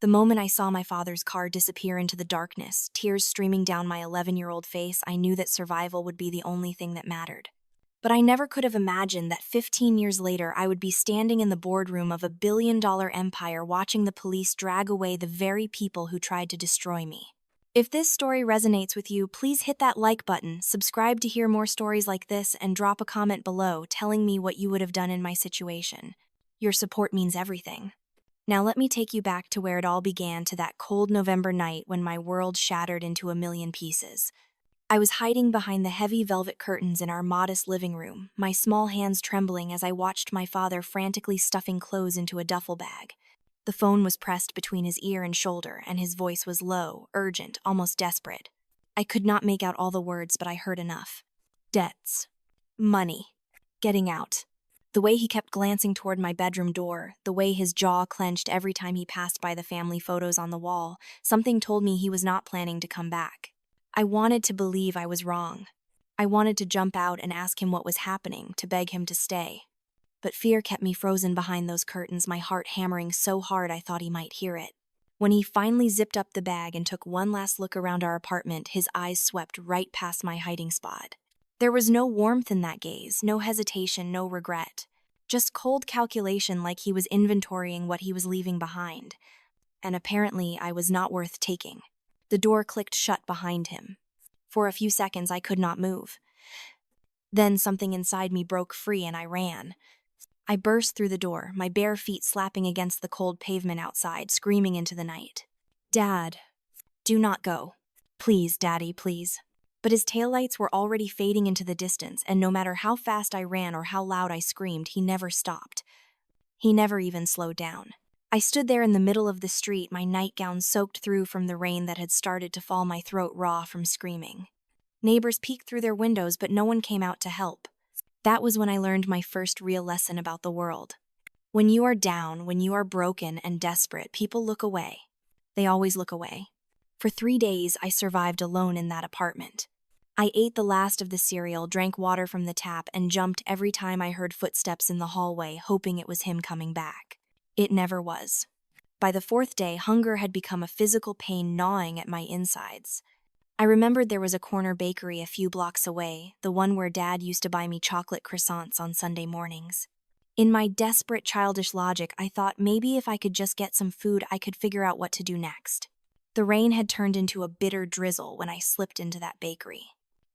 The moment I saw my father's car disappear into the darkness, tears streaming down my 11-year-old face, I knew that survival would be the only thing that mattered. But I never could have imagined that 15 years later I would be standing in the boardroom of a billion-dollar empire watching the police drag away the very people who tried to destroy me. If this story resonates with you, please hit that like button, subscribe to hear more stories like this, and drop a comment below telling me what you would have done in my situation. Your support means everything. Now let me take you back to where it all began, to that cold November night when my world shattered into a million pieces. I was hiding behind the heavy velvet curtains in our modest living room, my small hands trembling as I watched my father frantically stuffing clothes into a duffel bag. The phone was pressed between his ear and shoulder, and his voice was low, urgent, almost desperate. I could not make out all the words, but I heard enough. Debts. Money. Getting out. The way he kept glancing toward my bedroom door, the way his jaw clenched every time he passed by the family photos on the wall, something told me he was not planning to come back. I wanted to believe I was wrong. I wanted to jump out and ask him what was happening, to beg him to stay. But fear kept me frozen behind those curtains, my heart hammering so hard I thought he might hear it. When he finally zipped up the bag and took one last look around our apartment, his eyes swept right past my hiding spot. There was no warmth in that gaze, no hesitation, no regret. Just cold calculation, like he was inventorying what he was leaving behind. And apparently I was not worth taking. The door clicked shut behind him. For a few seconds I could not move. Then something inside me broke free and I ran. I burst through the door, my bare feet slapping against the cold pavement outside, screaming into the night. "Dad, do not go. Please, Daddy, please." But his taillights were already fading into the distance, and no matter how fast I ran or how loud I screamed, he never stopped. He never even slowed down. I stood there in the middle of the street, my nightgown soaked through from the rain that had started to fall, my throat raw from screaming. Neighbors peeked through their windows, but no one came out to help. That was when I learned my first real lesson about the world. When you are down, when you are broken and desperate, people look away. They always look away. For 3 days, I survived alone in that apartment. I ate the last of the cereal, drank water from the tap, and jumped every time I heard footsteps in the hallway, hoping it was him coming back. It never was. By the 4th day, hunger had become a physical pain gnawing at my insides. I remembered there was a corner bakery a few blocks away, the one where Dad used to buy me chocolate croissants on Sunday mornings. In my desperate childish logic, I thought maybe if I could just get some food, I could figure out what to do next. The rain had turned into a bitter drizzle when I slipped into that bakery.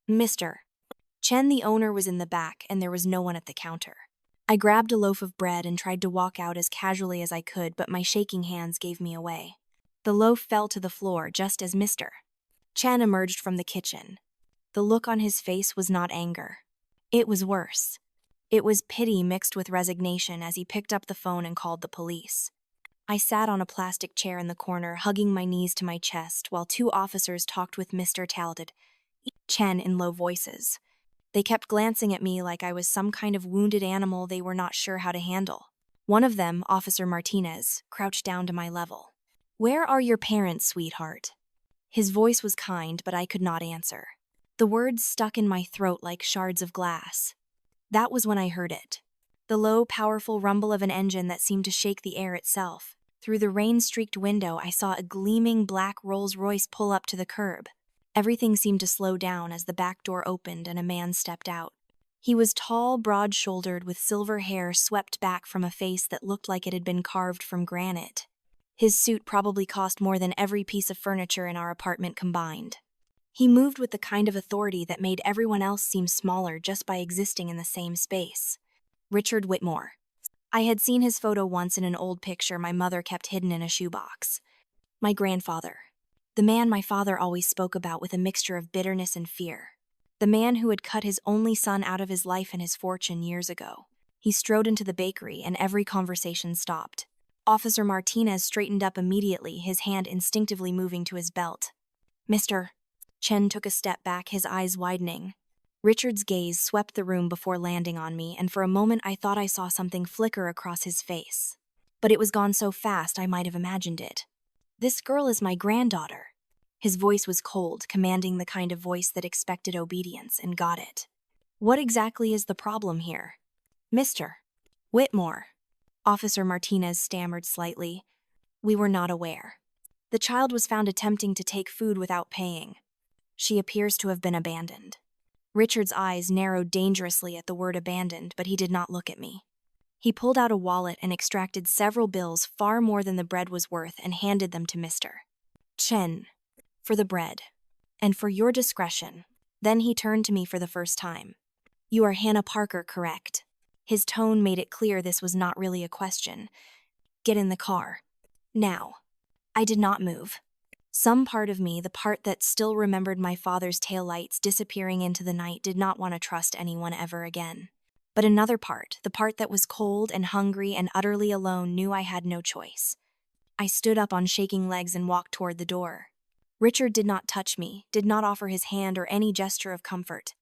"Mr. Chen," the owner, was in the back, and there was no one at the counter. I grabbed a loaf of bread and tried to walk out as casually as I could, but my shaking hands gave me away. The loaf fell to the floor just as Mr. Chen emerged from the kitchen. The look on his face was not anger. It was worse. It was pity mixed with resignation as he picked up the phone and called the police. I sat on a plastic chair in the corner, hugging my knees to my chest, while 2 officers talked with Mr. Talented Chen in low voices. They kept glancing at me like I was some kind of wounded animal they were not sure how to handle. One of them, Officer Martinez, crouched down to my level. "Where are your parents, sweetheart?" His voice was kind, but I could not answer. The words stuck in my throat like shards of glass. That was when I heard it. The low, powerful rumble of an engine that seemed to shake the air itself. Through the rain-streaked window, I saw a gleaming black Rolls-Royce pull up to the curb. Everything seemed to slow down as the back door opened and a man stepped out. He was tall, broad-shouldered, with silver hair swept back from a face that looked like it had been carved from granite. His suit probably cost more than every piece of furniture in our apartment combined. He moved with the kind of authority that made everyone else seem smaller just by existing in the same space. Richard Whitmore. I had seen his photo once in an old picture my mother kept hidden in a shoebox. My grandfather. The man my father always spoke about with a mixture of bitterness and fear. The man who had cut his only son out of his life and his fortune years ago. He strode into the bakery and every conversation stopped. Officer Martinez straightened up immediately, his hand instinctively moving to his belt. "Mr. Chen took a step back, his eyes widening. Richard's gaze swept the room before landing on me, and for a moment I thought I saw something flicker across his face. But it was gone so fast I might have imagined it. "This girl is my granddaughter." His voice was cold, commanding the kind of voice that expected obedience, and got it. "What exactly is the problem here?" "Mr. Whitmore." Officer Martinez stammered slightly. We were not aware. The child was found attempting to take food without paying. She appears to have been abandoned. Richard's eyes narrowed dangerously at the word abandoned, but he did not look at me. He pulled out a wallet and extracted several bills far more than the bread was worth and handed them to Mr. Chen. For the bread. And for your discretion. Then he turned to me for the first time. You are Hannah Parker, correct? His tone made it clear this was not really a question. Get in the car. Now. I did not move. Some part of me, the part that still remembered my father's taillights disappearing into the night, did not want to trust anyone ever again. But another part, the part that was cold and hungry and utterly alone, knew I had no choice. I stood up on shaking legs and walked toward the door. Richard did not touch me, did not offer his hand or any gesture of comfort.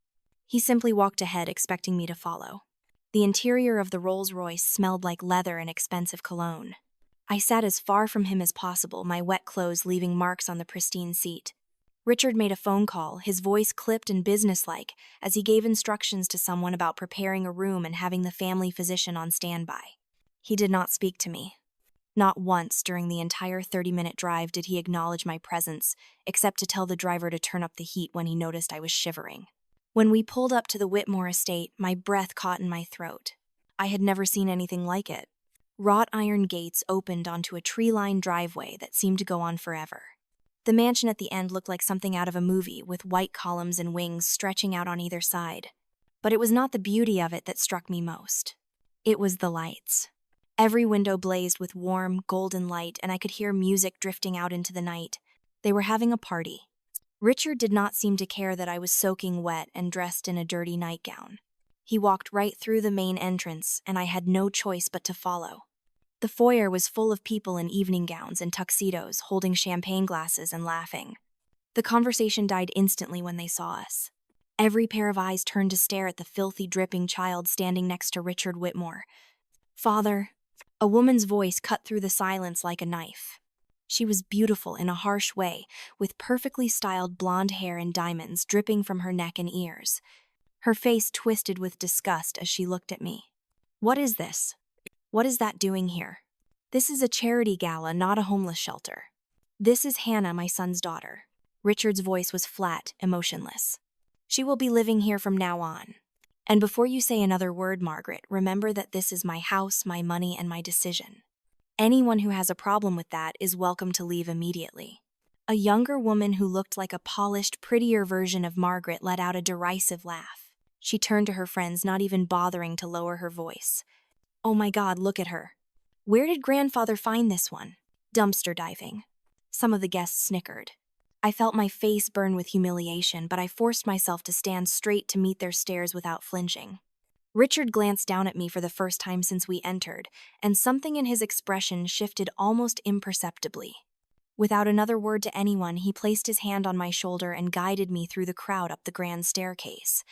He simply walked ahead, expecting me to follow. The interior of the Rolls-Royce smelled like leather and expensive cologne. I sat as far from him as possible, my wet clothes leaving marks on the pristine seat. Richard made a phone call, his voice clipped and businesslike, as he gave instructions to someone about preparing a room and having the family physician on standby. He did not speak to me. Not once during the entire 30-minute drive did he acknowledge my presence, except to tell the driver to turn up the heat when he noticed I was shivering. When we pulled up to the Whitmore estate, my breath caught in my throat. I had never seen anything like it. Wrought iron gates opened onto a tree-lined driveway that seemed to go on forever. The mansion at the end looked like something out of a movie, with white columns and wings stretching out on either side. But it was not the beauty of it that struck me most. It was the lights. Every window blazed with warm, golden light, and I could hear music drifting out into the night. They were having a party. Richard did not seem to care that I was soaking wet and dressed in a dirty nightgown. He walked right through the main entrance, and I had no choice but to follow. The foyer was full of people in evening gowns and tuxedos, holding champagne glasses and laughing. The conversation died instantly when they saw us. Every pair of eyes turned to stare at the filthy, dripping child standing next to Richard Whitmore. Father. A woman's voice cut through the silence like a knife. She was beautiful in a harsh way, with perfectly styled blonde hair and diamonds dripping from her neck and ears. Her face twisted with disgust as she looked at me. What is this? What is that doing here? This is a charity gala, not a homeless shelter. This is Hannah, my son's daughter. Richard's voice was flat, emotionless. She will be living here from now on. And before you say another word, Margaret, remember that this is my house, my money, and my decision. Anyone who has a problem with that is welcome to leave immediately. A younger woman who looked like a polished, prettier version of Margaret let out a derisive laugh. She turned to her friends, not even bothering to lower her voice. Oh my God, look at her. Where did grandfather find this one? Dumpster diving. Some of the guests snickered. I felt my face burn with humiliation, but I forced myself to stand straight to meet their stares without flinching. Richard glanced down at me for the first time since we entered, and something in his expression shifted almost imperceptibly. Without another word to anyone, he placed his hand on my shoulder and guided me through the crowd up the grand staircase.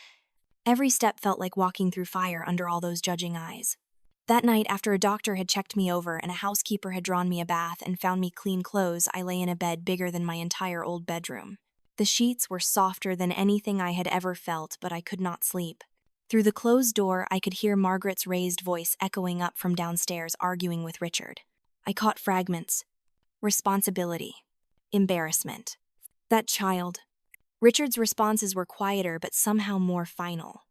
Every step felt like walking through fire under all those judging eyes. That night, after a doctor had checked me over and a housekeeper had drawn me a bath and found me clean clothes, I lay in a bed bigger than my entire old bedroom. The sheets were softer than anything I had ever felt, but I could not sleep. Through the closed door, I could hear Margaret's raised voice echoing up from downstairs, arguing with Richard. I caught fragments. Responsibility. Embarrassment. That child. Richard's responses were quieter, but somehow more final.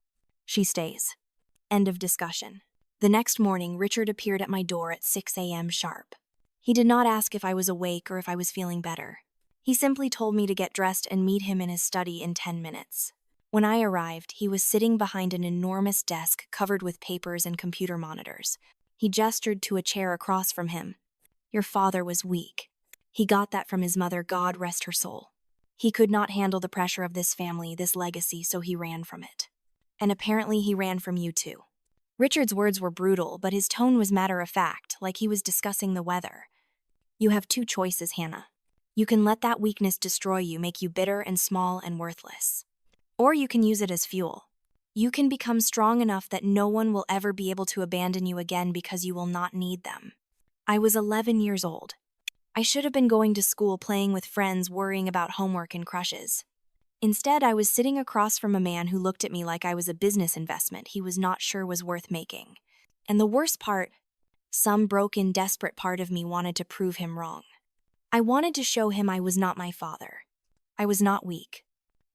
She stays. End of discussion. The next morning, Richard appeared at my door at 6 a.m. sharp. He did not ask if I was awake or if I was feeling better. He simply told me to get dressed and meet him in his study in 10 minutes. When I arrived, he was sitting behind an enormous desk covered with papers and computer monitors. He gestured to a chair across from him. Your father was weak. He got that from his mother, God rest her soul. He could not handle the pressure of this family, this legacy, so he ran from it. And apparently he ran from you too. Richard's words were brutal, but his tone was matter-of-fact, like he was discussing the weather. You have two choices, Hannah. You can let that weakness destroy you, make you bitter and small and worthless. Or you can use it as fuel. You can become strong enough that no one will ever be able to abandon you again because you will not need them. I was 11 years old. I should have been going to school, playing with friends, worrying about homework and crushes. Instead, I was sitting across from a man who looked at me like I was a business investment he was not sure was worth making. And the worst part, Some broken, desperate part of me wanted to prove him wrong. I wanted to show him I was not my father. I was not weak.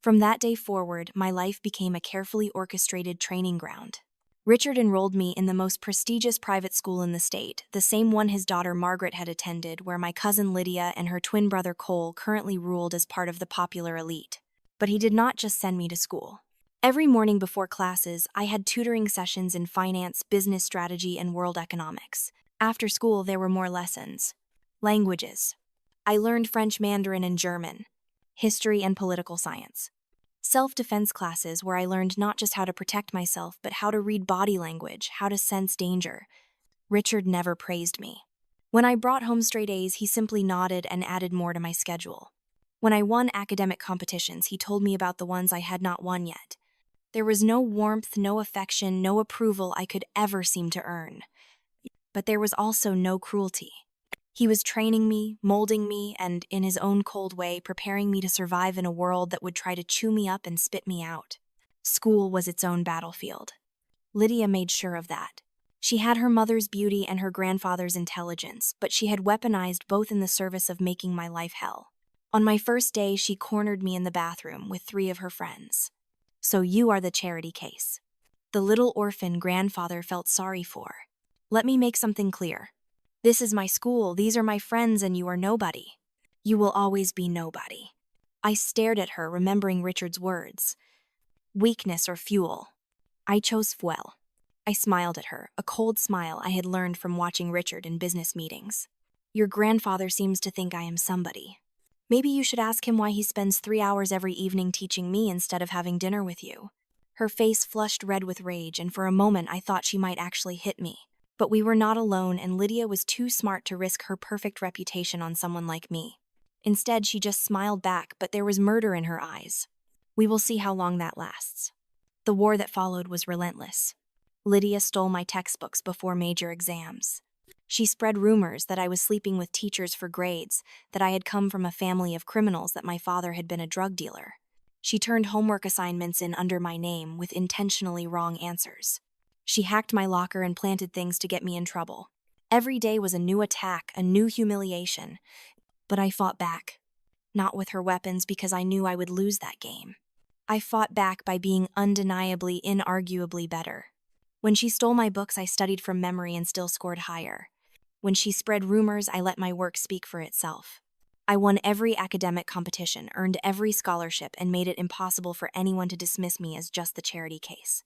From that day forward, my life became a carefully orchestrated training ground. Richard enrolled me in the most prestigious private school in the state, the same one his daughter Margaret had attended, where my cousin Lydia and her twin brother Cole currently ruled as part of the popular elite. But he did not just send me to school. Every morning before classes, I had tutoring sessions in finance, business strategy, and world economics. After school, there were more lessons. Languages. I learned French, Mandarin, and German. History and political science. Self-defense classes where I learned not just how to protect myself, but how to read body language, how to sense danger. Richard never praised me. When I brought home straight A's, he simply nodded and added more to my schedule. When I won academic competitions, he told me about the ones I had not won yet. There was no warmth, no affection, no approval I could ever seem to earn. But there was also no cruelty. He was training me, molding me, and, in his own cold way, preparing me to survive in a world that would try to chew me up and spit me out. School was its own battlefield. Lydia made sure of that. She had her mother's beauty and her grandfather's intelligence, but she had weaponized both in the service of making my life hell. On my first day, she cornered me in the bathroom with 3 of her friends. "So you are the charity case." The little orphan grandfather felt sorry for. "Let me make something clear. This is my school, these are my friends, and you are nobody. You will always be nobody." I stared at her, remembering Richard's words. Weakness or fuel. I chose fuel. I smiled at her, a cold smile I had learned from watching Richard in business meetings. "Your grandfather seems to think I am somebody. Maybe you should ask him why he spends 3 hours every evening teaching me instead of having dinner with you." Her face flushed red with rage, and for a moment I thought she might actually hit me. But we were not alone, and Lydia was too smart to risk her perfect reputation on someone like me. Instead, she just smiled back, but there was murder in her eyes. We will see how long that lasts. The war that followed was relentless. Lydia stole my textbooks before major exams. She spread rumors that I was sleeping with teachers for grades, that I had come from a family of criminals, that my father had been a drug dealer. She turned homework assignments in under my name with intentionally wrong answers. She hacked my locker and planted things to get me in trouble. Every day was a new attack, a new humiliation. But I fought back. Not with her weapons, because I knew I would lose that game. I fought back by being undeniably, inarguably better. When she stole my books, I studied from memory and still scored higher. When she spread rumors, I let my work speak for itself. I won every academic competition, earned every scholarship, and made it impossible for anyone to dismiss me as just the charity case.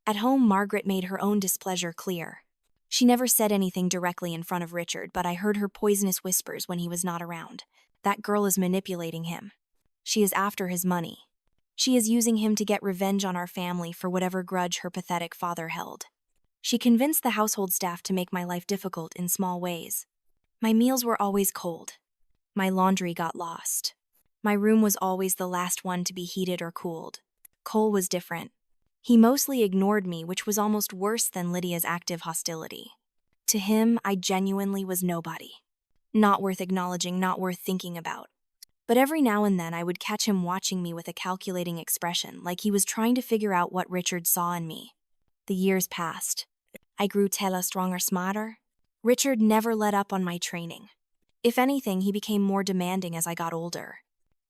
At home, Margaret made her own displeasure clear. She never said anything directly in front of Richard, but I heard her poisonous whispers when he was not around. "That girl is manipulating him. She is after his money. She is using him to get revenge on our family for whatever grudge her pathetic father held." She convinced the household staff to make my life difficult in small ways. My meals were always cold. My laundry got lost. My room was always the last one to be heated or cooled. Cole was different. He mostly ignored me, which was almost worse than Lydia's active hostility. To him, I genuinely was nobody. Not worth acknowledging, not worth thinking about. But every now and then I would catch him watching me with a calculating expression, like he was trying to figure out what Richard saw in me. The years passed. I grew taller, stronger, smarter. Richard never let up on my training. If anything, he became more demanding as I got older.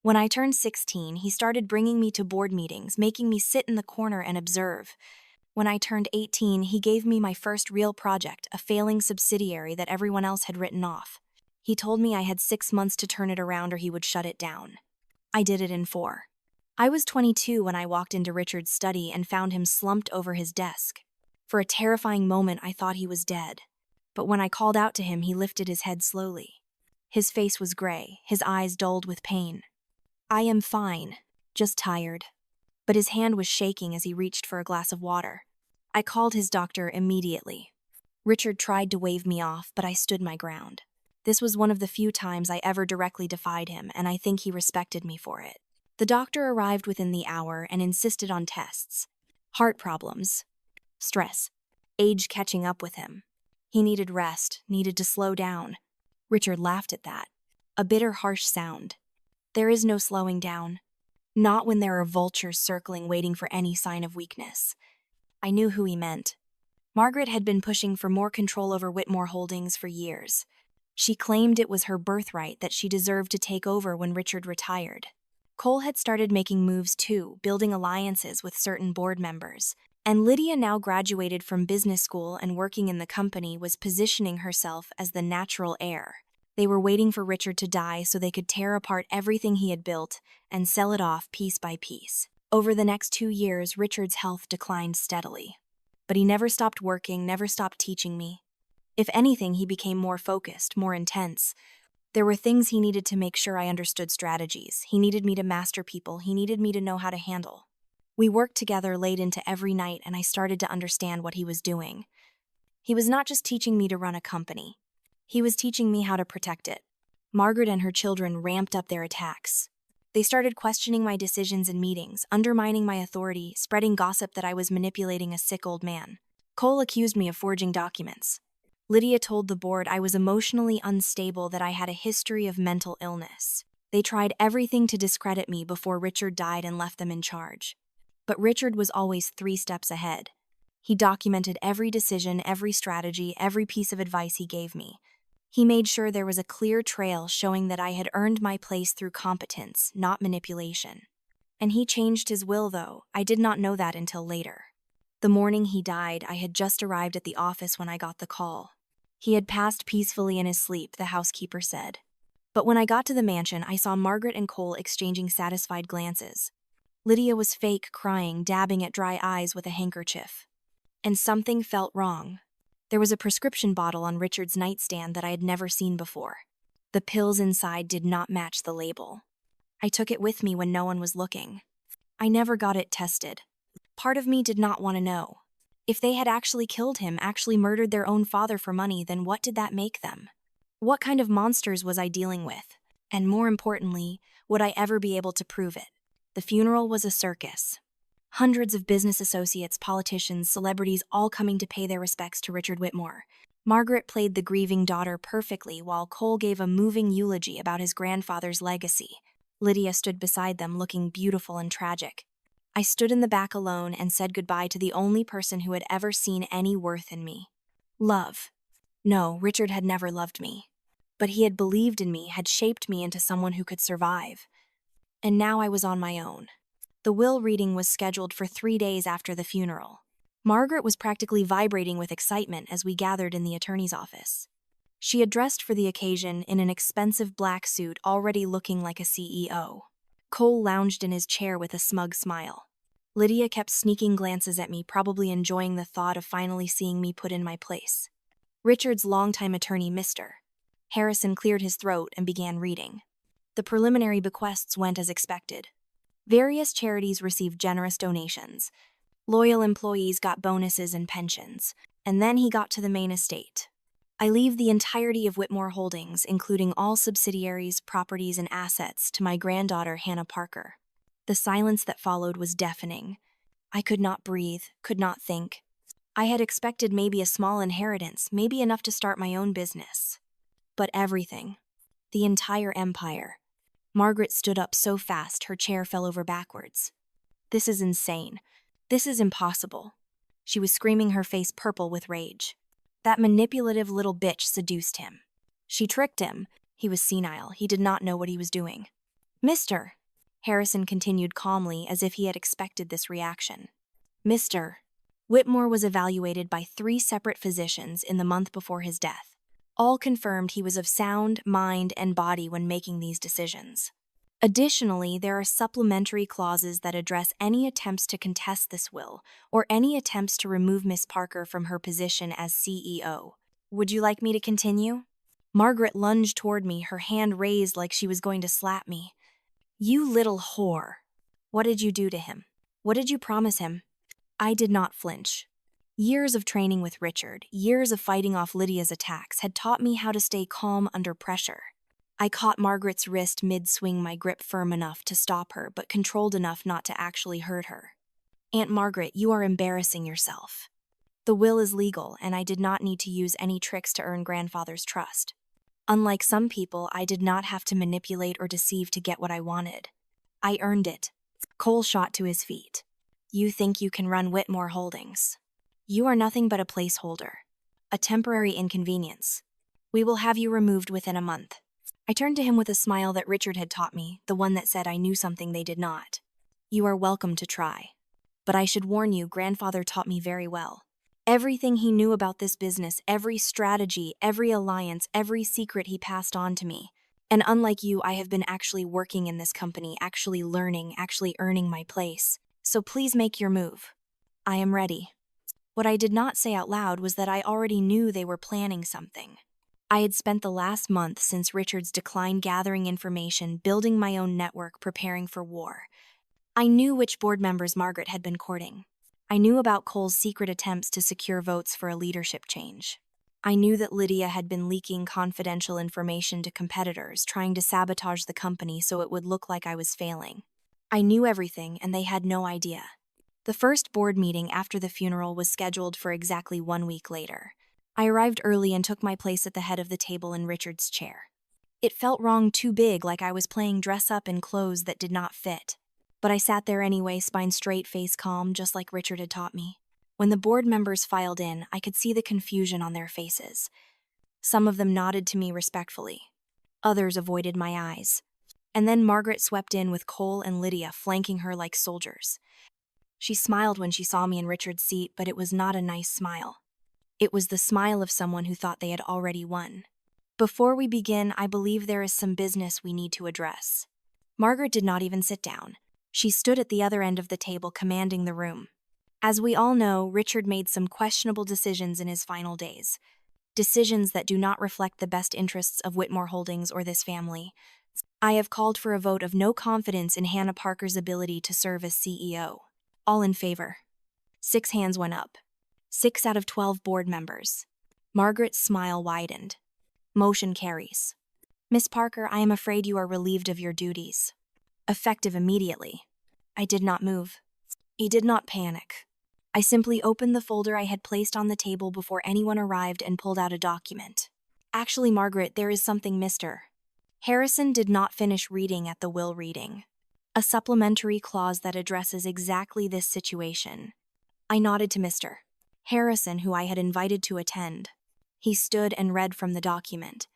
When I turned 16, he started bringing me to board meetings, making me sit in the corner and observe. When I turned 18, he gave me my first real project, a failing subsidiary that everyone else had written off. He told me I had 6 months to turn it around or he would shut it down. I did it in 4. I was 22 when I walked into Richard's study and found him slumped over his desk. For a terrifying moment, I thought he was dead. But when I called out to him, he lifted his head slowly. His face was gray, his eyes dulled with pain. "I am fine, just tired." But his hand was shaking as he reached for a glass of water. I called his doctor immediately. Richard tried to wave me off, but I stood my ground. This was one of the few times I ever directly defied him, and I think he respected me for it. The doctor arrived within the hour and insisted on tests. Heart problems. Stress. Age catching up with him. He needed rest, needed to slow down. Richard laughed at that. A bitter, harsh sound. There is no slowing down. Not when there are vultures circling, waiting for any sign of weakness. I knew who he meant. Margaret had been pushing for more control over Whitmore Holdings for years. She claimed it was her birthright, that she deserved to take over when Richard retired. Cole had started making moves too, building alliances with certain board members. And Lydia, now graduated from business school and working in the company, was positioning herself as the natural heir. They were waiting for Richard to die so they could tear apart everything he had built and sell it off piece by piece. Over the next 2 years, Richard's health declined steadily. But he never stopped working, never stopped teaching me. If anything, he became more focused, more intense. There were things he needed to make sure I understood strategies. He needed me to master people. He needed me to know how to handle. We worked together late into every night, and I started to understand what he was doing. He was not just teaching me to run a company. He was teaching me how to protect it. Margaret and her children ramped up their attacks. They started questioning my decisions in meetings, undermining my authority, spreading gossip that I was manipulating a sick old man. Cole accused me of forging documents. Lydia told the board I was emotionally unstable, that I had a history of mental illness. They tried everything to discredit me before Richard died and left them in charge. But Richard was always 3 steps ahead. He documented every decision, every strategy, every piece of advice he gave me. He made sure there was a clear trail showing that I had earned my place through competence, not manipulation. And he changed his will, though. I did not know that until later. The morning he died, I had just arrived at the office when I got the call. He had passed peacefully in his sleep, the housekeeper said. But when I got to the mansion, I saw Margaret and Cole exchanging satisfied glances. Lydia was fake crying, dabbing at dry eyes with a handkerchief. And something felt wrong. There was a prescription bottle on Richard's nightstand that I had never seen before. The pills inside did not match the label. I took it with me when no one was looking. I never got it tested. Part of me did not want to know. If they had actually killed him, actually murdered their own father for money, then what did that make them? What kind of monsters was I dealing with? And more importantly, would I ever be able to prove it? The funeral was a circus. Hundreds of business associates, politicians, celebrities, all coming to pay their respects to Richard Whitmore. Margaret played the grieving daughter perfectly, while Cole gave a moving eulogy about his grandfather's legacy. Lydia stood beside them, looking beautiful and tragic. I stood in the back alone and said goodbye to the only person who had ever seen any worth in me. Love. No, Richard had never loved me. But he had believed in me, had shaped me into someone who could survive. And now I was on my own. The will reading was scheduled for 3 days after the funeral. Margaret was practically vibrating with excitement as we gathered in the attorney's office. She had dressed for the occasion in an expensive black suit, already looking like a CEO. Cole lounged in his chair with a smug smile. Lydia kept sneaking glances at me, probably enjoying the thought of finally seeing me put in my place. Richard's longtime attorney, Mr. Harrison, cleared his throat and began reading. The preliminary bequests went as expected. Various charities received generous donations. Loyal employees got bonuses and pensions. And then he got to the main estate. I leave the entirety of Whitmore Holdings, including all subsidiaries, properties, and assets, to my granddaughter, Hannah Parker. The silence that followed was deafening. I could not breathe, could not think. I had expected maybe a small inheritance, maybe enough to start my own business. But everything. The entire empire. Margaret stood up so fast her chair fell over backwards. This is insane. This is impossible. She was screaming, her face purple with rage. That manipulative little bitch seduced him. She tricked him. He was senile. He did not know what he was doing. Mr. Harrison continued calmly, as if he had expected this reaction. Mr. Whitmore was evaluated by 3 separate physicians in the month before his death. All confirmed he was of sound mind and body when making these decisions. Additionally, there are supplementary clauses that address any attempts to contest this will or any attempts to remove Miss Parker from her position as CEO. Would you like me to continue? Margaret lunged toward me, her hand raised like she was going to slap me. You little whore. What did you do to him? What did you promise him? I did not flinch. Years of training with Richard, years of fighting off Lydia's attacks had taught me how to stay calm under pressure. I caught Margaret's wrist mid-swing, my grip firm enough to stop her, but controlled enough not to actually hurt her. Aunt Margaret, you are embarrassing yourself. The will is legal, and I did not need to use any tricks to earn grandfather's trust. Unlike some people, I did not have to manipulate or deceive to get what I wanted. I earned it. Cole shot to his feet. You think you can run Whitmore Holdings? You are nothing but a placeholder, a temporary inconvenience. We will have you removed within a month. I turned to him with a smile that Richard had taught me, the one that said I knew something they did not. You are welcome to try. But I should warn you, grandfather taught me very well. Everything he knew about this business, every strategy, every alliance, every secret he passed on to me. And unlike you, I have been actually working in this company, actually learning, actually earning my place. So please make your move. I am ready. What I did not say out loud was that I already knew they were planning something. I had spent the last month since Richard's decline gathering information, building my own network, preparing for war. I knew which board members Margaret had been courting. I knew about Cole's secret attempts to secure votes for a leadership change. I knew that Lydia had been leaking confidential information to competitors, trying to sabotage the company so it would look like I was failing. I knew everything, and they had no idea. The first board meeting after the funeral was scheduled for exactly 1 week later. I arrived early and took my place at the head of the table in Richard's chair. It felt wrong, too big, like I was playing dress-up in clothes that did not fit. But I sat there anyway, spine straight, face calm, just like Richard had taught me. When the board members filed in, I could see the confusion on their faces. Some of them nodded to me respectfully. Others avoided my eyes. And then Margaret swept in with Cole and Lydia flanking her like soldiers. She smiled when she saw me in Richard's seat, but it was not a nice smile. It was the smile of someone who thought they had already won. Before we begin, I believe there is some business we need to address. Margaret did not even sit down. She stood at the other end of the table, commanding the room. As we all know, Richard made some questionable decisions in his final days. Decisions that do not reflect the best interests of Whitmore Holdings or this family. I have called for a vote of no confidence in Hannah Parker's ability to serve as CEO. All in favor. 6 hands went up. 6 out of 12 board members. Margaret's smile widened. Motion carries. Miss Parker, I am afraid you are relieved of your duties. Effective immediately. I did not move. He did not panic. I simply opened the folder I had placed on the table before anyone arrived and pulled out a document. Actually, Margaret, there is something Mr. Harrison did not finish reading at the will reading. A supplementary clause that addresses exactly this situation. I nodded to Mr. Harrison, who I had invited to attend. He stood and read from the document.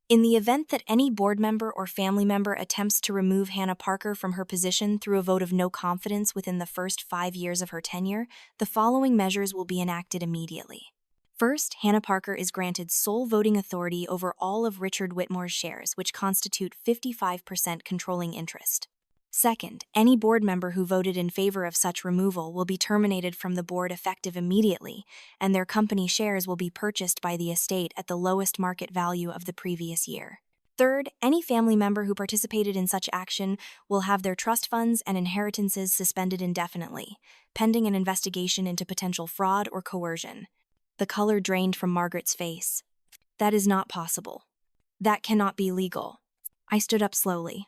In the event that any board member or family member attempts to remove Hannah Parker from her position through a vote of no confidence within the first 5 years of her tenure, the following measures will be enacted immediately. First, Hannah Parker is granted sole voting authority over all of Richard Whitmore's shares, which constitute 55% controlling interest. Second, any board member who voted in favor of such removal will be terminated from the board effective immediately, and their company shares will be purchased by the estate at the lowest market value of the previous year. Third, any family member who participated in such action will have their trust funds and inheritances suspended indefinitely, pending an investigation into potential fraud or coercion. The color drained from Margaret's face. That is not possible. That cannot be legal. I stood up slowly.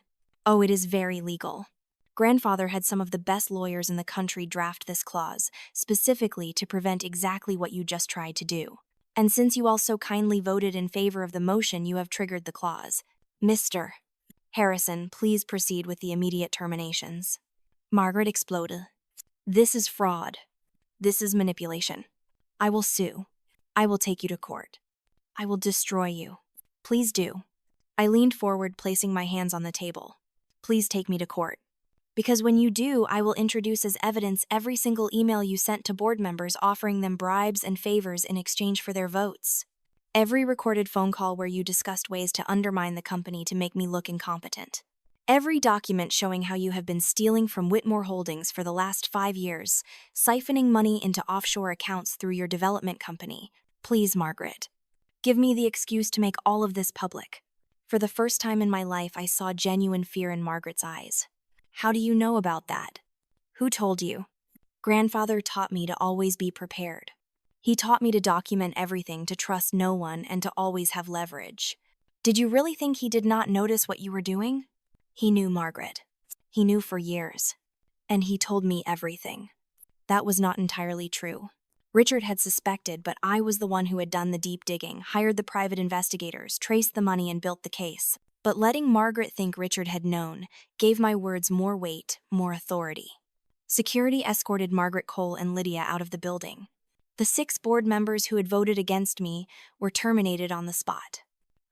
Oh, it is very legal. Grandfather had some of the best lawyers in the country draft this clause, specifically to prevent exactly what you just tried to do. And since you all so kindly voted in favor of the motion, you have triggered the clause. Mr. Harrison, please proceed with the immediate terminations. Margaret exploded. This is fraud. This is manipulation. I will sue. I will take you to court. I will destroy you. Please do. I leaned forward, placing my hands on the table. Please take me to court. Because when you do, I will introduce as evidence every single email you sent to board members offering them bribes and favors in exchange for their votes. Every recorded phone call where you discussed ways to undermine the company to make me look incompetent. Every document showing how you have been stealing from Whitmore Holdings for the last 5 years, siphoning money into offshore accounts through your development company. Please, Margaret. Give me the excuse to make all of this public. For the first time in my life, I saw genuine fear in Margaret's eyes. How do you know about that? Who told you? Grandfather taught me to always be prepared. He taught me to document everything, to trust no one, and to always have leverage. Did you really think he did not notice what you were doing? He knew, Margaret. He knew for years. And he told me everything. That was not entirely true. Richard had suspected, but I was the one who had done the deep digging, hired the private investigators, traced the money, and built the case. But letting Margaret think Richard had known gave my words more weight, more authority. Security escorted Margaret, Cole, and Lydia out of the building. The 6 board members who had voted against me were terminated on the spot.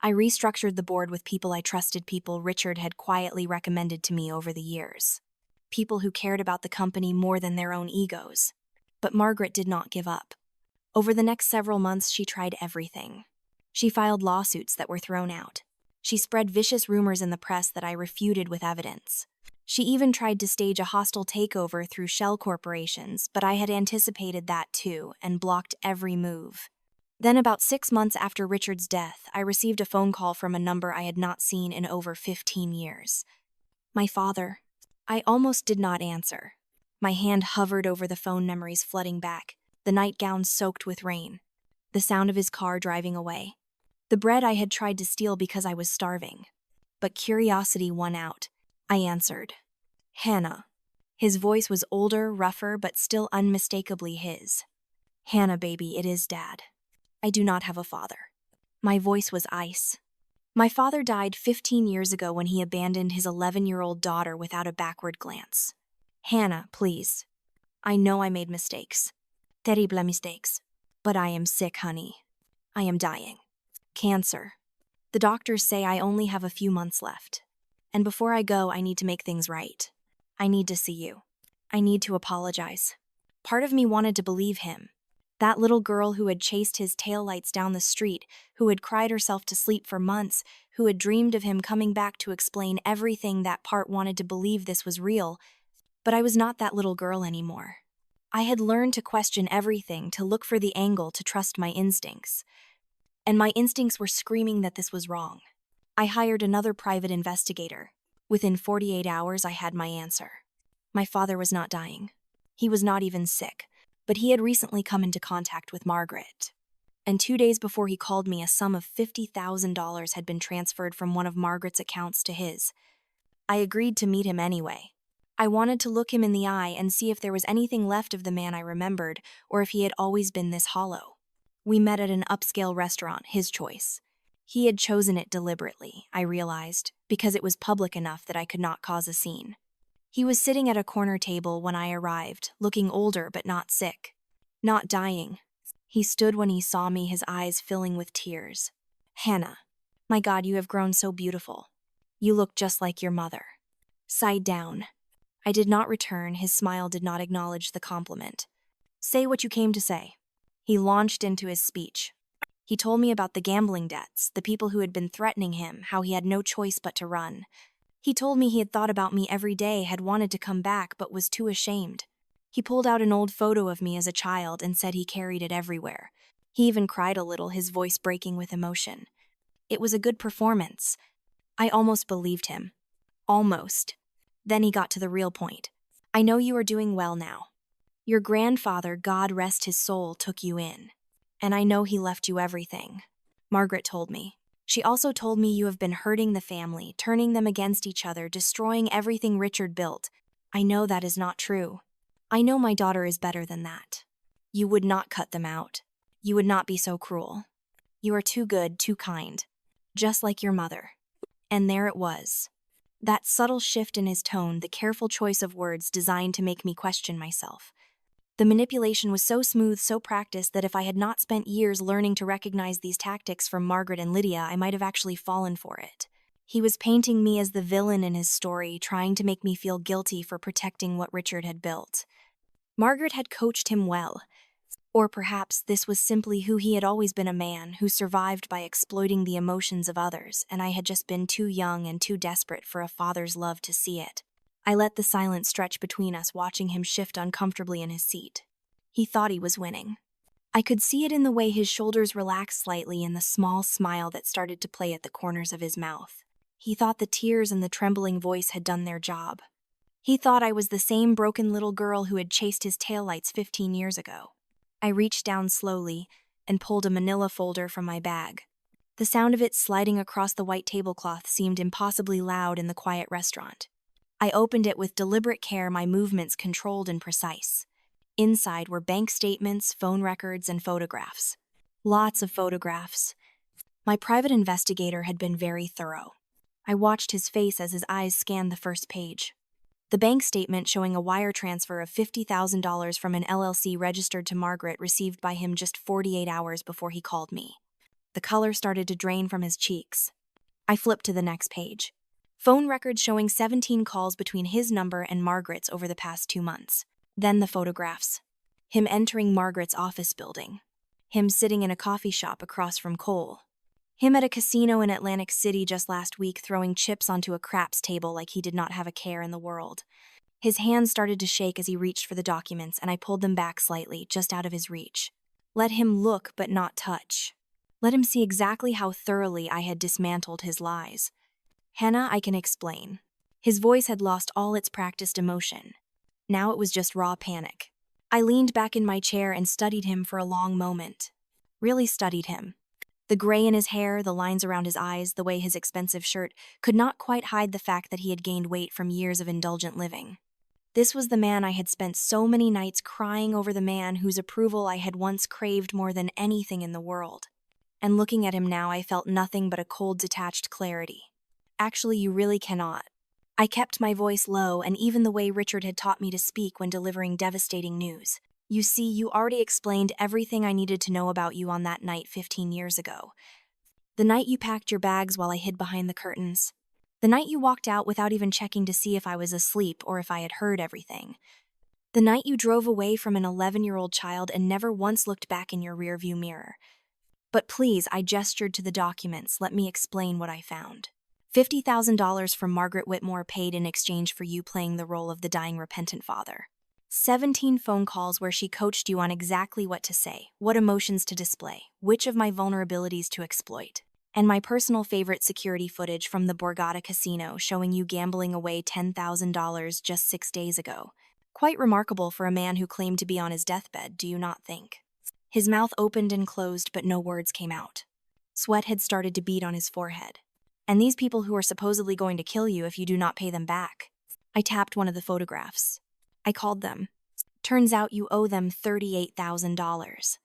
I restructured the board with people I trusted, people Richard had quietly recommended to me over the years. People who cared about the company more than their own egos. But Margaret did not give up. Over the next several months, she tried everything. She filed lawsuits that were thrown out. She spread vicious rumors in the press that I refuted with evidence. She even tried to stage a hostile takeover through shell corporations, but I had anticipated that too and blocked every move. Then, about 6 months after Richard's death, I received a phone call from a number I had not seen in over 15 years. My father. I almost did not answer. My hand hovered over the phone, memories flooding back, the nightgown soaked with rain, the sound of his car driving away, the bread I had tried to steal because I was starving. But curiosity won out. I answered. Hannah. His voice was older, rougher, but still unmistakably his. Hannah, baby, it is Dad. I do not have a father. My voice was ice. My father died 15 years ago when he abandoned his 11-year-old daughter without a backward glance. Hannah, please. I know I made mistakes. Terrible mistakes. But I am sick, honey. I am dying. Cancer. The doctors say I only have a few months left. And before I go, I need to make things right. I need to see you. I need to apologize. Part of me wanted to believe him. That little girl who had chased his taillights down the street, who had cried herself to sleep for months, who had dreamed of him coming back to explain everything, that part wanted to believe this was real. But I was not that little girl anymore. I had learned to question everything, to look for the angle, to trust my instincts. And my instincts were screaming that this was wrong. I hired another private investigator. Within 48 hours, I had my answer. My father was not dying. He was not even sick, but he had recently come into contact with Margaret. And 2 days before he called me, a sum of $50,000 had been transferred from one of Margaret's accounts to his. I agreed to meet him anyway. I wanted to look him in the eye and see if there was anything left of the man I remembered, or if he had always been this hollow. We met at an upscale restaurant, his choice. He had chosen it deliberately, I realized, because it was public enough that I could not cause a scene. He was sitting at a corner table when I arrived, looking older but not sick. Not dying. He stood when he saw me, his eyes filling with tears. Hannah, my God, you have grown so beautiful. You look just like your mother. Sighed down. I did not return, his smile did not acknowledge the compliment. Say what you came to say. He launched into his speech. He told me about the gambling debts, the people who had been threatening him, how he had no choice but to run. He told me he had thought about me every day, had wanted to come back, but was too ashamed. He pulled out an old photo of me as a child and said he carried it everywhere. He even cried a little, his voice breaking with emotion. It was a good performance. I almost believed him. Almost. Then he got to the real point. I know you are doing well now. Your grandfather, God rest his soul, took you in. And I know he left you everything. Margaret told me. She also told me you have been hurting the family, turning them against each other, destroying everything Richard built. I know that is not true. I know my daughter is better than that. You would not cut them out. You would not be so cruel. You are too good, too kind. Just like your mother. And there it was. That subtle shift in his tone, the careful choice of words designed to make me question myself. The manipulation was so smooth, so practiced, that if I had not spent years learning to recognize these tactics from Margaret and Lydia, I might have actually fallen for it. He was painting me as the villain in his story, trying to make me feel guilty for protecting what Richard had built. Margaret had coached him well. Or perhaps this was simply who he had always been, a man who survived by exploiting the emotions of others, and I had just been too young and too desperate for a father's love to see it. I let the silence stretch between us, watching him shift uncomfortably in his seat. He thought he was winning. I could see it in the way his shoulders relaxed slightly and the small smile that started to play at the corners of his mouth. He thought the tears and the trembling voice had done their job. He thought I was the same broken little girl who had chased his taillights 15 years ago. I reached down slowly and pulled a manila folder from my bag. The sound of it sliding across the white tablecloth seemed impossibly loud in the quiet restaurant. I opened it with deliberate care, my movements controlled and precise. Inside were bank statements, phone records, and photographs. Lots of photographs. My private investigator had been very thorough. I watched his face as his eyes scanned the first page. The bank statement showing a wire transfer of $50,000 from an LLC registered to Margaret received by him just 48 hours before he called me. The color started to drain from his cheeks. I flipped to the next page. Phone records showing 17 calls between his number and Margaret's over the past 2 months. Then the photographs. Him entering Margaret's office building. Him sitting in a coffee shop across from Cole. Him at a casino in Atlantic City just last week throwing chips onto a craps table like he did not have a care in the world. His hands started to shake as he reached for the documents, and I pulled them back slightly, just out of his reach. Let him look but not touch. Let him see exactly how thoroughly I had dismantled his lies. Hannah, I can explain. His voice had lost all its practiced emotion. Now it was just raw panic. I leaned back in my chair and studied him for a long moment. Really studied him. The gray in his hair, the lines around his eyes, the way his expensive shirt could not quite hide the fact that he had gained weight from years of indulgent living. This was the man I had spent so many nights crying over, the man whose approval I had once craved more than anything in the world. And looking at him now, I felt nothing but a cold, detached clarity. Actually, you really cannot. I kept my voice low, and even the way Richard had taught me to speak when delivering devastating news. You see, you already explained everything I needed to know about you on that night 15 years ago. The night you packed your bags while I hid behind the curtains. The night you walked out without even checking to see if I was asleep or if I had heard everything. The night you drove away from an 11-year-old child and never once looked back in your rearview mirror. But please, I gestured to the documents, let me explain what I found. $50,000 from Margaret Whitmore paid in exchange for you playing the role of the dying repentant father. 17 phone calls where she coached you on exactly what to say, what emotions to display, which of my vulnerabilities to exploit. And my personal favorite security footage from the Borgata casino showing you gambling away $10,000 just 6 days ago. Quite remarkable for a man who claimed to be on his deathbed, do you not think? His mouth opened and closed, but no words came out. Sweat had started to bead on his forehead. And these people who are supposedly going to kill you if you do not pay them back. I tapped one of the photographs. I called them. Turns out you owe them $38,000.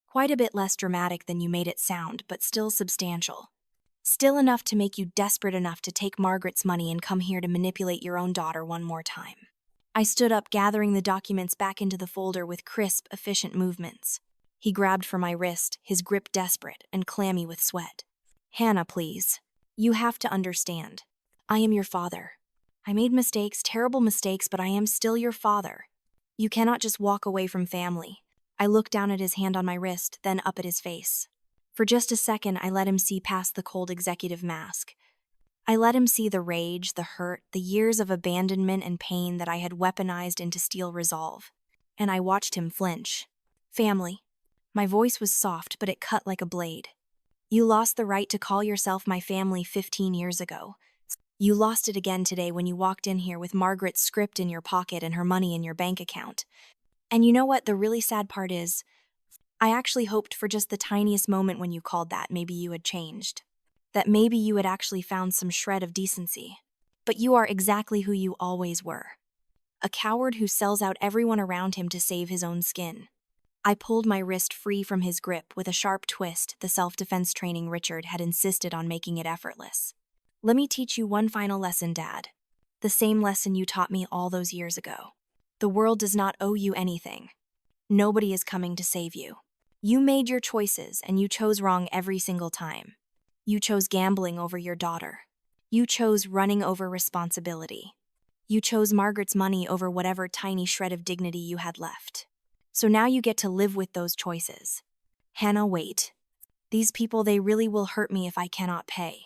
Quite a bit less dramatic than you made it sound, but still substantial. Still enough to make you desperate enough to take Margaret's money and come here to manipulate your own daughter one more time. I stood up, gathering the documents back into the folder with crisp, efficient movements. He grabbed for my wrist, his grip desperate and clammy with sweat. Hannah, please. You have to understand. I am your father. I made mistakes, terrible mistakes, but I am still your father. You cannot just walk away from family. I looked down at his hand on my wrist, then up at his face. For just a second, I let him see past the cold executive mask. I let him see the rage, the hurt, the years of abandonment and pain that I had weaponized into steel resolve. And I watched him flinch. Family. My voice was soft, but it cut like a blade. You lost the right to call yourself my family 15 years ago. You lost it again today when you walked in here with Margaret's script in your pocket and her money in your bank account. And you know what the really sad part is? I actually hoped for just the tiniest moment when you called that maybe you had changed. That maybe you had actually found some shred of decency. But you are exactly who you always were. A coward who sells out everyone around him to save his own skin. I pulled my wrist free from his grip with a sharp twist, the self-defense training Richard had insisted on making it effortless. Let me teach you one final lesson, Dad. The same lesson you taught me all those years ago. The world does not owe you anything. Nobody is coming to save you. You made your choices, and you chose wrong every single time. You chose gambling over your daughter. You chose running over responsibility. You chose Margaret's money over whatever tiny shred of dignity you had left. So now you get to live with those choices. Hannah, wait. These people, they really will hurt me if I cannot pay.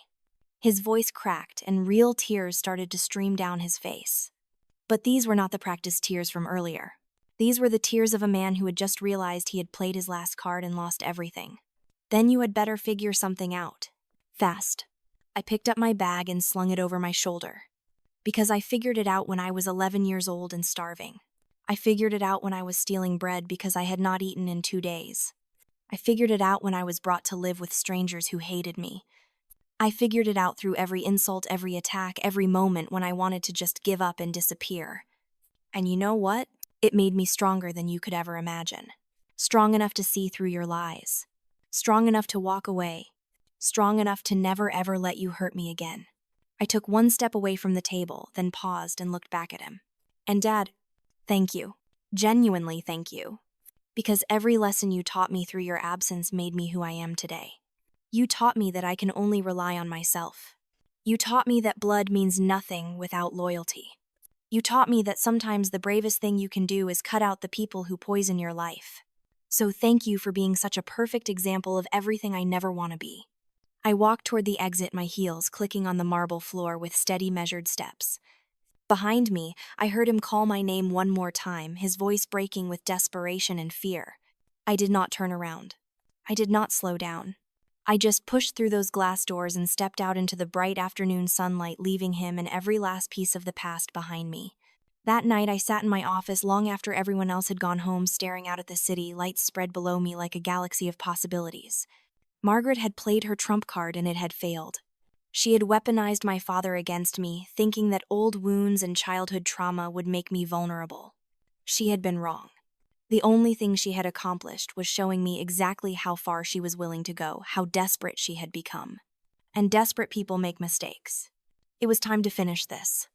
His voice cracked, and real tears started to stream down his face. But these were not the practiced tears from earlier. These were the tears of a man who had just realized he had played his last card and lost everything. Then you had better figure something out. Fast. I picked up my bag and slung it over my shoulder. Because I figured it out when I was 11 years old and starving. I figured it out when I was stealing bread because I had not eaten in 2 days. I figured it out when I was brought to live with strangers who hated me. I figured it out through every insult, every attack, every moment when I wanted to just give up and disappear. And you know what? It made me stronger than you could ever imagine. Strong enough to see through your lies. Strong enough to walk away. Strong enough to never ever let you hurt me again. I I took one step away from the table, then paused and looked back at him. And Dad, thank you. Genuinely thank you. Because every lesson you taught me through your absence made me who I am today. You taught me that I can only rely on myself. You taught me that blood means nothing without loyalty. You taught me that sometimes the bravest thing you can do is cut out the people who poison your life. So thank you for being such a perfect example of everything I never want to be. I walked toward the exit, my heels clicking on the marble floor with steady, measured steps. Behind me, I heard him call my name one more time, his voice breaking with desperation and fear. I did not turn around. I did not slow down. I just pushed through those glass doors and stepped out into the bright afternoon sunlight, leaving him and every last piece of the past behind me. That night, I sat in my office long after everyone else had gone home, staring out at the city, lights spread below me like a galaxy of possibilities. Margaret had played her trump card and it had failed. She had weaponized my father against me, thinking that old wounds and childhood trauma would make me vulnerable. She had been wrong. The only thing she had accomplished was showing me exactly how far she was willing to go, how desperate she had become. And desperate people make mistakes. It was time to finish this.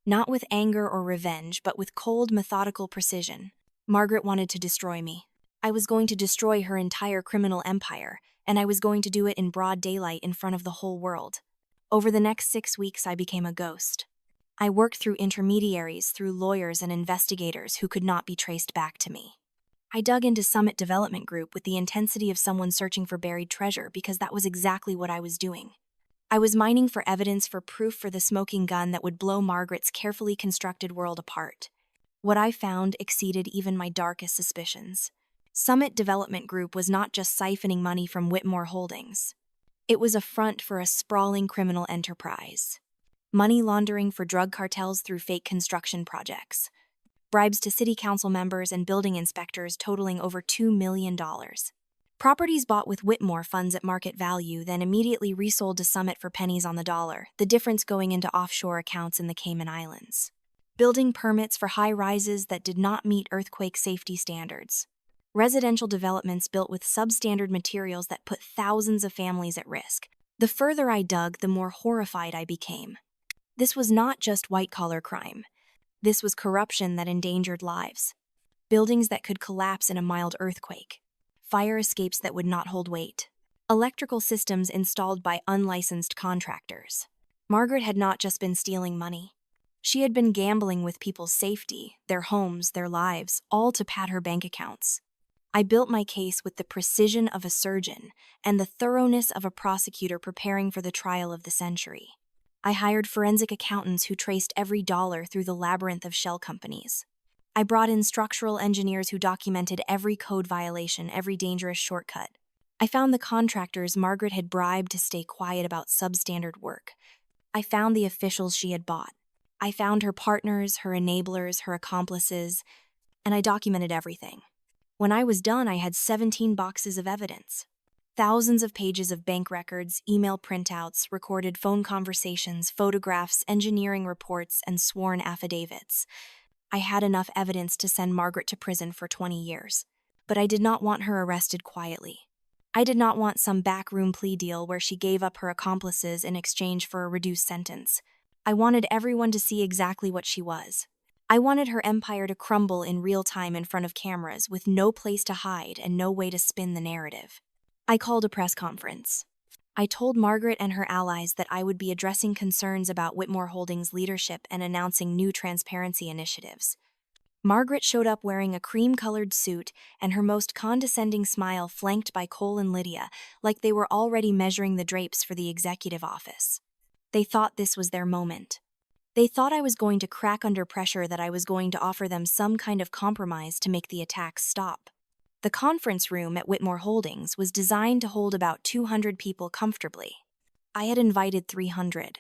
Not with anger or revenge, but with cold, methodical precision. Margaret wanted to destroy me. I was going to destroy her entire criminal empire, and I was going to do it in broad daylight in front of the whole world. Over the next 6 weeks, I became a ghost. I worked through intermediaries, through lawyers and investigators who could not be traced back to me. I dug into Summit Development Group with the intensity of someone searching for buried treasure because that was exactly what I was doing. I was mining for evidence, for proof, for the smoking gun that would blow Margaret's carefully constructed world apart. What I found exceeded even my darkest suspicions. Summit Development Group was not just siphoning money from Whitmore Holdings. It was a front for a sprawling criminal enterprise. Money laundering for drug cartels through fake construction projects. Bribes to city council members and building inspectors totaling over $2 million. Properties bought with Whitmore funds at market value, then immediately resold to Summit for pennies on the dollar, the difference going into offshore accounts in the Cayman Islands. Building permits for high-rises that did not meet earthquake safety standards. Residential developments built with substandard materials that put thousands of families at risk. The further I dug, the more horrified I became. This was not just white-collar crime. This was corruption that endangered lives. Buildings that could collapse in a mild earthquake. Fire escapes that would not hold weight. Electrical systems installed by unlicensed contractors. Margaret had not just been stealing money. She had been gambling with people's safety, their homes, their lives, all to pad her bank accounts. I built my case with the precision of a surgeon and the thoroughness of a prosecutor preparing for the trial of the century. I hired forensic accountants who traced every dollar through the labyrinth of shell companies. I brought in structural engineers who documented every code violation, every dangerous shortcut. I found the contractors Margaret had bribed to stay quiet about substandard work. I found the officials she had bought. I found her partners, her enablers, her accomplices, and I documented everything. When I was done, I had 17 boxes of evidence. Thousands of pages of bank records, email printouts, recorded phone conversations, photographs, engineering reports, and sworn affidavits. I had enough evidence to send Margaret to prison for 20 years. But I did not want her arrested quietly. I did not want some backroom plea deal where she gave up her accomplices in exchange for a reduced sentence. I wanted everyone to see exactly what she was. I wanted her empire to crumble in real time in front of cameras with no place to hide and no way to spin the narrative. I called a press conference. I told Margaret and her allies that I would be addressing concerns about Whitmore Holdings' leadership and announcing new transparency initiatives. Margaret showed up wearing a cream-colored suit and her most condescending smile, flanked by Cole and Lydia, like they were already measuring the drapes for the executive office. They thought this was their moment. They thought I was going to crack under pressure, that I was going to offer them some kind of compromise to make the attacks stop. The conference room at Whitmore Holdings was designed to hold about 200 people comfortably. I had invited 300.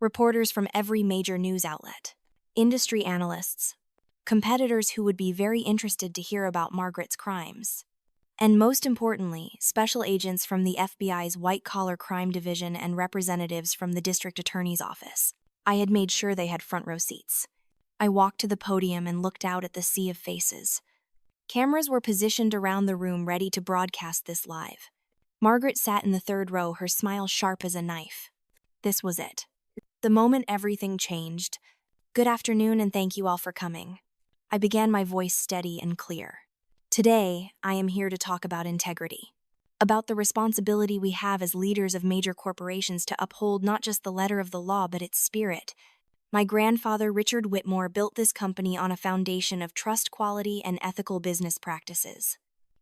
Reporters from every major news outlet. Industry analysts. Competitors who would be very interested to hear about Margaret's crimes. And most importantly, special agents from the FBI's white-collar crime division and representatives from the district attorney's office. I had made sure they had front row seats. I walked to the podium and looked out at the sea of faces. Cameras were positioned around the room ready to broadcast this live. Margaret sat in the third row, her smile sharp as a knife. This was it. The moment everything changed, "Good afternoon and thank you all for coming." I began, my voice steady and clear. "Today, I am here to talk about integrity. About the responsibility we have as leaders of major corporations to uphold not just the letter of the law but its spirit. My grandfather, Richard Whitmore, built this company on a foundation of trust, quality, and ethical business practices.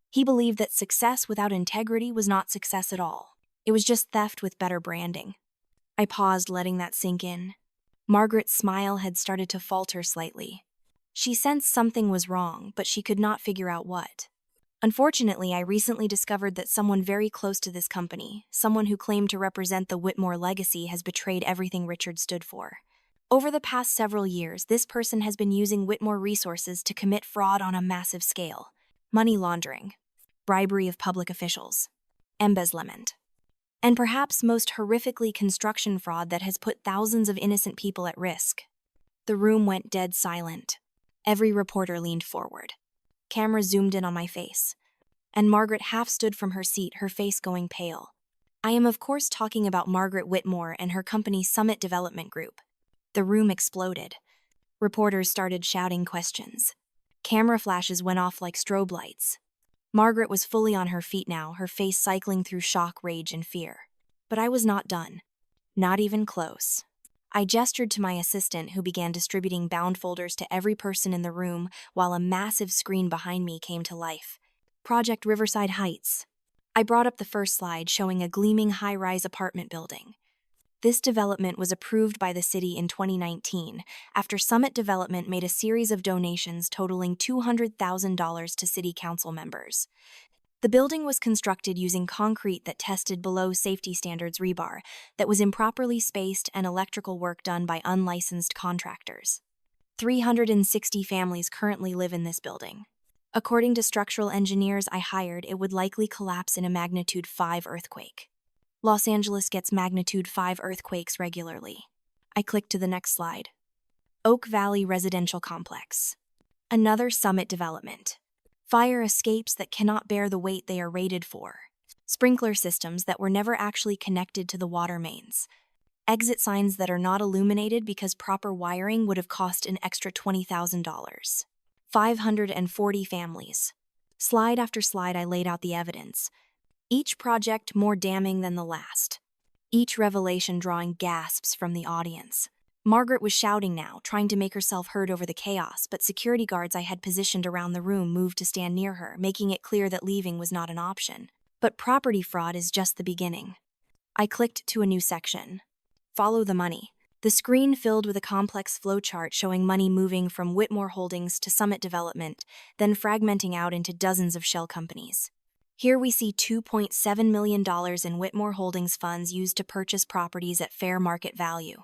He believed that success without integrity was not success at all. It was just theft with better branding." I paused, letting that sink in. Margaret's smile had started to falter slightly. She sensed something was wrong, but she could not figure out what. "Unfortunately, I recently discovered that someone very close to this company, someone who claimed to represent the Whitmore legacy, has betrayed everything Richard stood for. Over the past several years, this person has been using Whitmore resources to commit fraud on a massive scale: money laundering, bribery of public officials, embezzlement, and perhaps most horrifically, construction fraud that has put thousands of innocent people at risk." The room went dead silent. Every reporter leaned forward. Cameras zoomed in on my face, and Margaret half stood from her seat, her face going pale. "I am of course talking about Margaret Whitmore and her company Summit Development Group." The room exploded. Reporters started shouting questions. Camera flashes went off like strobe lights. Margaret was fully on her feet now, her face cycling through shock, rage, and fear. But I was not done. Not even close. I gestured to my assistant, who began distributing bound folders to every person in the room while a massive screen behind me came to life. "Project Riverside Heights." I brought up the first slide, showing a gleaming high-rise apartment building. This development was approved by the city in 2019 after Summit Development made a series of donations totaling $200,000 to city council members. The building was constructed using concrete that tested below safety standards rebar that was improperly spaced and electrical work done by unlicensed contractors. 360 families currently live in this building. According to structural engineers I hired, it would likely collapse in a magnitude 5 earthquake. Los Angeles gets magnitude 5 earthquakes regularly. I clicked to the next slide. Oak Valley Residential Complex. Another Summit development. Fire escapes that cannot bear the weight they are rated for. Sprinkler systems that were never actually connected to the water mains. Exit signs that are not illuminated because proper wiring would have cost an extra $20,000. 540 families. Slide after slide, I laid out the evidence. Each project more damning than the last. Each revelation drawing gasps from the audience. Margaret was shouting now, trying to make herself heard over the chaos, but security guards I had positioned around the room moved to stand near her, making it clear that leaving was not an option. But property fraud is just the beginning. I clicked to a new section. Follow the money. The screen filled with a complex flowchart showing money moving from Whitmore Holdings to Summit Development, then fragmenting out into dozens of shell companies. Here we see $2.7 million in Whitmore Holdings funds used to purchase properties at fair market value.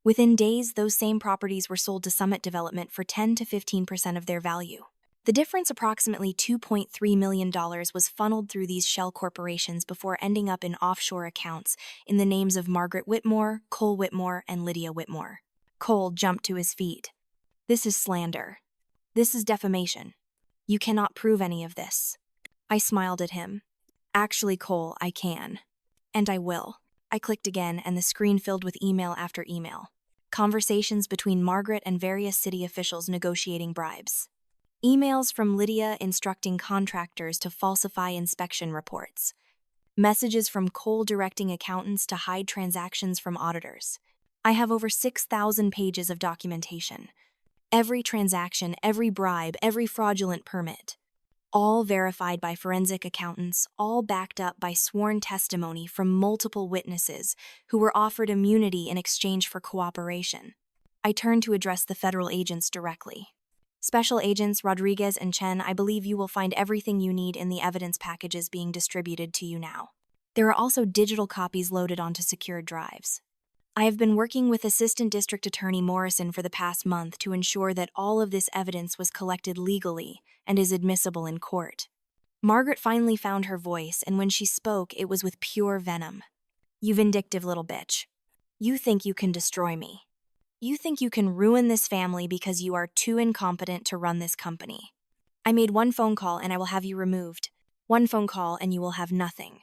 Within days, those same properties were sold to Summit Development for 10 to 15% of their value. The difference, approximately $2.3 million, was funneled through these shell corporations before ending up in offshore accounts in the names of Margaret Whitmore, Cole Whitmore, and Lydia Whitmore. Cole jumped to his feet. "This is slander. This is defamation. You cannot prove any of this." I smiled at him. "Actually, Cole, I can. And I will." I clicked again, and the screen filled with email after email. Conversations between Margaret and various city officials negotiating bribes. Emails from Lydia instructing contractors to falsify inspection reports. Messages from Cole directing accountants to hide transactions from auditors. I have over 6,000 pages of documentation. Every transaction, every bribe, every fraudulent permit. All verified by forensic accountants, all backed up by sworn testimony from multiple witnesses who were offered immunity in exchange for cooperation. I turned to address the federal agents directly. "Special Agents Rodriguez and Chen, I believe you will find everything you need in the evidence packages being distributed to you now. There are also digital copies loaded onto secured drives. I have been working with Assistant District Attorney Morrison for the past month to ensure that all of this evidence was collected legally and is admissible in court." Margaret finally found her voice, and when she spoke, it was with pure venom. "You vindictive little bitch. You think you can destroy me. You think you can ruin this family because you are too incompetent to run this company. I made one phone call and I will have you removed. One phone call and you will have nothing."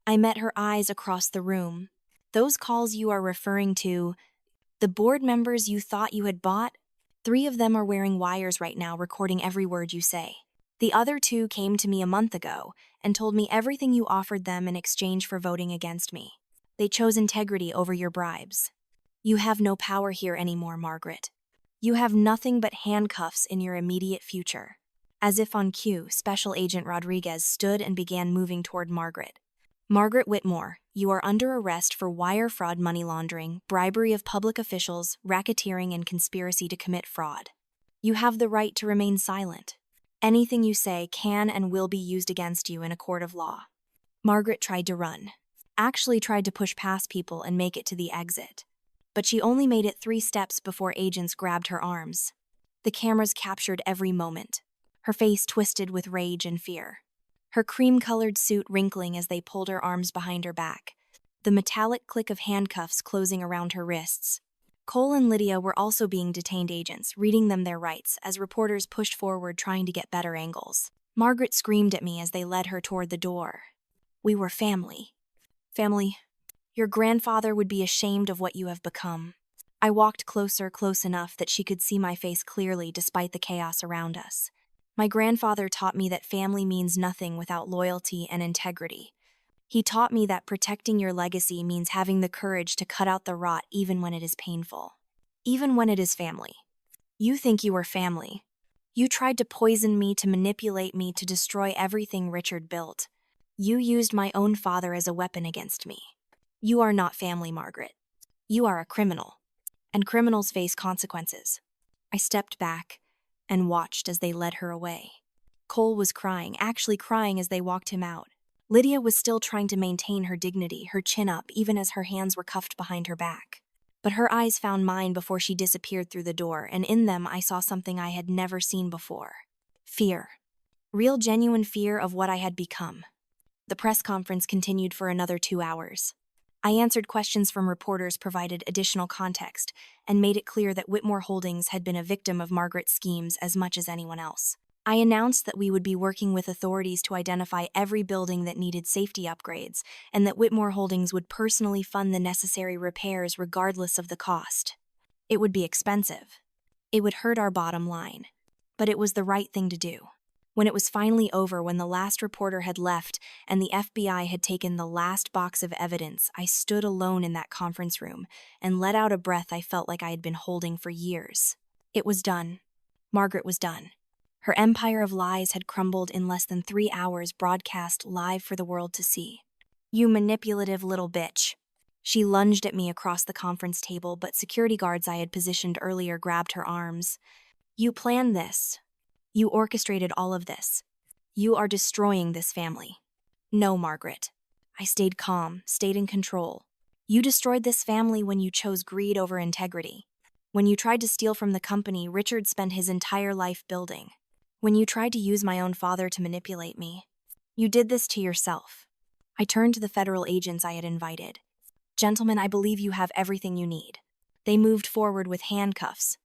I met her eyes across the room. "Those calls you are referring to..." The board members you thought you had bought? 3 of them are wearing wires right now, recording every word you say. The other 2 came to me a month ago and told me everything you offered them in exchange for voting against me. They chose integrity over your bribes. You have no power here anymore, Margaret. You have nothing but handcuffs in your immediate future. As if on cue, Special Agent Rodriguez stood and began moving toward Margaret. Margaret Whitmore, you are under arrest for wire fraud, money laundering, bribery of public officials, racketeering, and conspiracy to commit fraud. You have the right to remain silent. Anything you say can and will be used against you in a court of law. Margaret tried to run. Actually tried to push past people and make it to the exit. But she only made it 3 steps before agents grabbed her arms. The cameras captured every moment. Her face twisted with rage and fear. Her cream-colored suit wrinkling as they pulled her arms behind her back. The metallic click of handcuffs closing around her wrists. Cole and Lydia were also being detained agents, reading them their rights as reporters pushed forward trying to get better angles. Margaret screamed at me as they led her toward the door. We were family. Family. Your grandfather would be ashamed of what you have become. I walked closer, close enough that she could see my face clearly despite the chaos around us. My grandfather taught me that family means nothing without loyalty and integrity. He taught me that protecting your legacy means having the courage to cut out the rot even when it is painful. Even when it is family. You think you are family. You tried to poison me, to manipulate me, to destroy everything Richard built. You used my own father as a weapon against me. You are not family, Margaret. You are a criminal. And criminals face consequences. I stepped back and watched as they led her away. Cole was crying, actually crying as they walked him out. Lydia was still trying to maintain her dignity, her chin up, even as her hands were cuffed behind her back. But her eyes found mine before she disappeared through the door, and in them I saw something I had never seen before. Fear. Real, genuine fear of what I had become. The press conference continued for another 2 hours. I answered questions from reporters, provided additional context, and made it clear that Whitmore Holdings had been a victim of Margaret's schemes as much as anyone else. I announced that we would be working with authorities to identify every building that needed safety upgrades, and that Whitmore Holdings would personally fund the necessary repairs regardless of the cost. It would be expensive. It would hurt our bottom line. But it was the right thing to do. When it was finally over, when the last reporter had left and the FBI had taken the last box of evidence, I stood alone in that conference room and let out a breath I felt like I had been holding for years. It was done. Margaret was done. Her empire of lies had crumbled in less than 3 hours, broadcast live for the world to see. You manipulative little bitch. She lunged at me across the conference table, but security guards I had positioned earlier grabbed her arms. You planned this. You orchestrated all of this. You are destroying this family. No, Margaret. I stayed calm, stayed in control. You destroyed this family when you chose greed over integrity. When you tried to steal from the company Richard spent his entire life building. When you tried to use my own father to manipulate me. You did this to yourself. I turned to the federal agents I had invited. Gentlemen, I believe you have everything you need. They moved forward with handcuffs.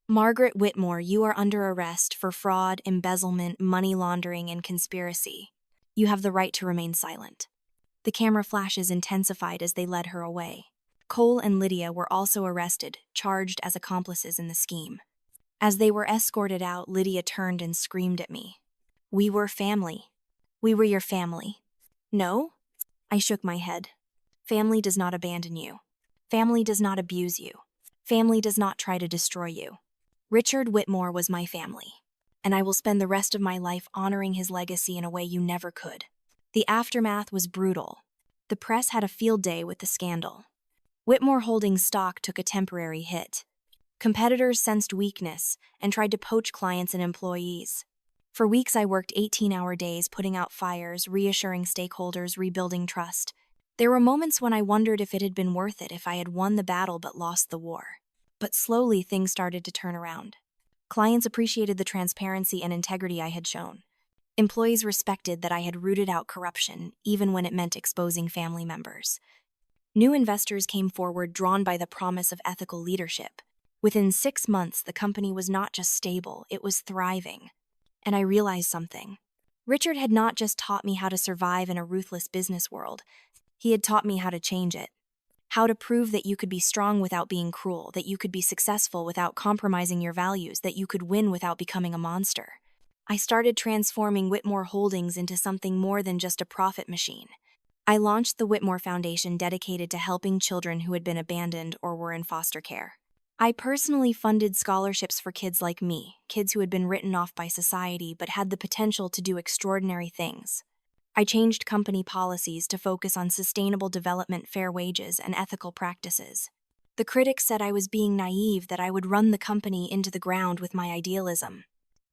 Margaret Whitmore, you are under arrest for fraud, embezzlement, money laundering, and conspiracy. You have the right to remain silent. The camera flashes intensified as they led her away. Cole and Lydia were also arrested, charged as accomplices in the scheme. As they were escorted out, Lydia turned and screamed at me. We were family. We were your family. No? I shook my head. Family does not abandon you. Family does not abuse you. Family does not try to destroy you. Richard Whitmore was my family, and I will spend the rest of my life honoring his legacy in a way you never could. The aftermath was brutal. The press had a field day with the scandal. Whitmore Holdings stock took a temporary hit. Competitors sensed weakness and tried to poach clients and employees. For weeks I worked 18-hour days putting out fires, reassuring stakeholders, rebuilding trust. There were moments when I wondered if it had been worth it, if I had won the battle but lost the war. But slowly things started to turn around. Clients appreciated the transparency and integrity I had shown. Employees respected that I had rooted out corruption, even when it meant exposing family members. New investors came forward, drawn by the promise of ethical leadership. Within 6 months, the company was not just stable, it was thriving. And I realized something. Richard had not just taught me how to survive in a ruthless business world. He had taught me how to change it. How to prove that you could be strong without being cruel, that you could be successful without compromising your values, that you could win without becoming a monster. I started transforming Whitmore Holdings into something more than just a profit machine. I launched the Whitmore Foundation, dedicated to helping children who had been abandoned or were in foster care. I personally funded scholarships for kids like me, kids who had been written off by society but had the potential to do extraordinary things. I changed company policies to focus on sustainable development, fair wages, and ethical practices. The critics said I was being naive, that I would run the company into the ground with my idealism.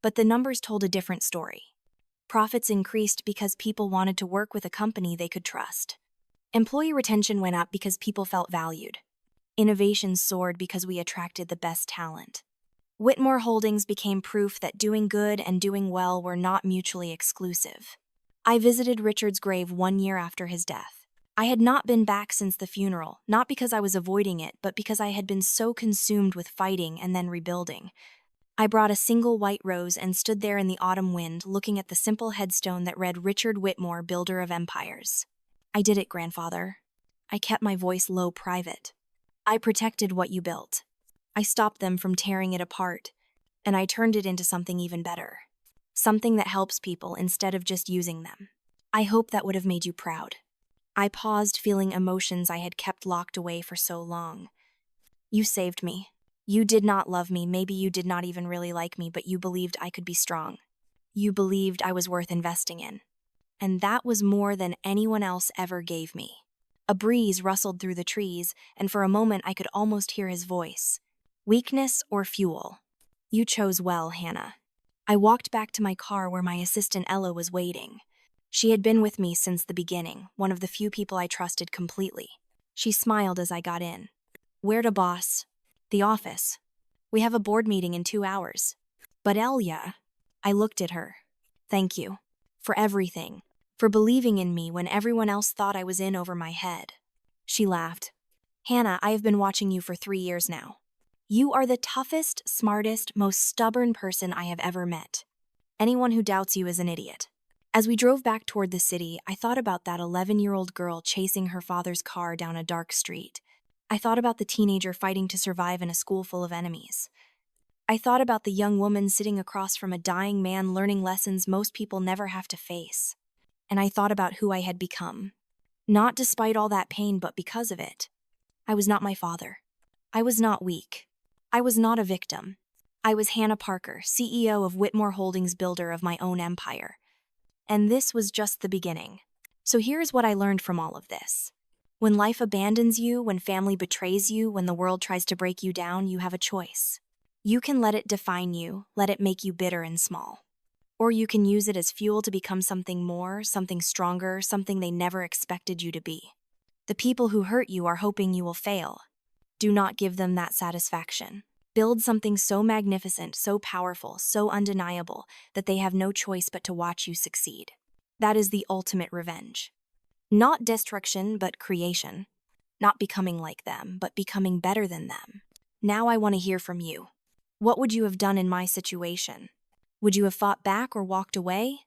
But the numbers told a different story. Profits increased because people wanted to work with a company they could trust. Employee retention went up because people felt valued. Innovation soared because we attracted the best talent. Whitmore Holdings became proof that doing good and doing well were not mutually exclusive. I visited Richard's grave 1 year after his death. I had not been back since the funeral, not because I was avoiding it, but because I had been so consumed with fighting and then rebuilding. I brought a single white rose and stood there in the autumn wind, looking at the simple headstone that read Richard Whitmore, Builder of Empires. I did it, grandfather. I kept my voice low, private. I protected what you built. I stopped them from tearing it apart, and I turned it into something even better. Something that helps people instead of just using them. I hope that would have made you proud. I paused, feeling emotions I had kept locked away for so long. You saved me. You did not love me, maybe you did not even really like me, but you believed I could be strong. You believed I was worth investing in. And that was more than anyone else ever gave me. A breeze rustled through the trees, and for a moment I could almost hear his voice. Weakness or fuel? You chose well, Hannah. I walked back to my car where my assistant Ella was waiting. She had been with me since the beginning, one of the few people I trusted completely. She smiled as I got in. Where to, boss? The office. We have a board meeting in 2 hours. But Elia, I looked at her. Thank you. For everything. For believing in me when everyone else thought I was in over my head. She laughed. Hannah, I have been watching you for 3 years now. You are the toughest, smartest, most stubborn person I have ever met. Anyone who doubts you is an idiot. As we drove back toward the city, I thought about that 11-year-old girl chasing her father's car down a dark street. I thought about the teenager fighting to survive in a school full of enemies. I thought about the young woman sitting across from a dying man, learning lessons most people never have to face. And I thought about who I had become. Not despite all that pain, but because of it. I was not my father. I was not weak. I was not a victim. I was Hannah Parker, CEO of Whitmore Holdings, builder of my own empire. And this was just the beginning. So here's what I learned from all of this. When life abandons you, when family betrays you, when the world tries to break you down, you have a choice. You can let it define you, let it make you bitter and small. Or you can use it as fuel to become something more, something stronger, something they never expected you to be. The people who hurt you are hoping you will fail. Do not give them that satisfaction. Build something so magnificent, so powerful, so undeniable that they have no choice but to watch you succeed. That is the ultimate revenge. Not destruction, but creation. Not becoming like them, but becoming better than them. Now I want to hear from you. What would you have done in my situation? Would you have fought back or walked away?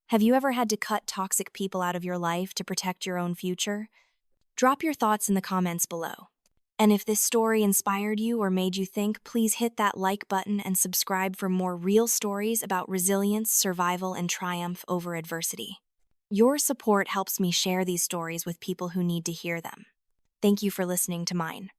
Have you ever had to cut toxic people out of your life to protect your own future? Drop your thoughts in the comments below. And if this story inspired you or made you think, please hit that like button and subscribe for more real stories about resilience, survival, and triumph over adversity. Your support helps me share these stories with people who need to hear them. Thank you for listening to mine.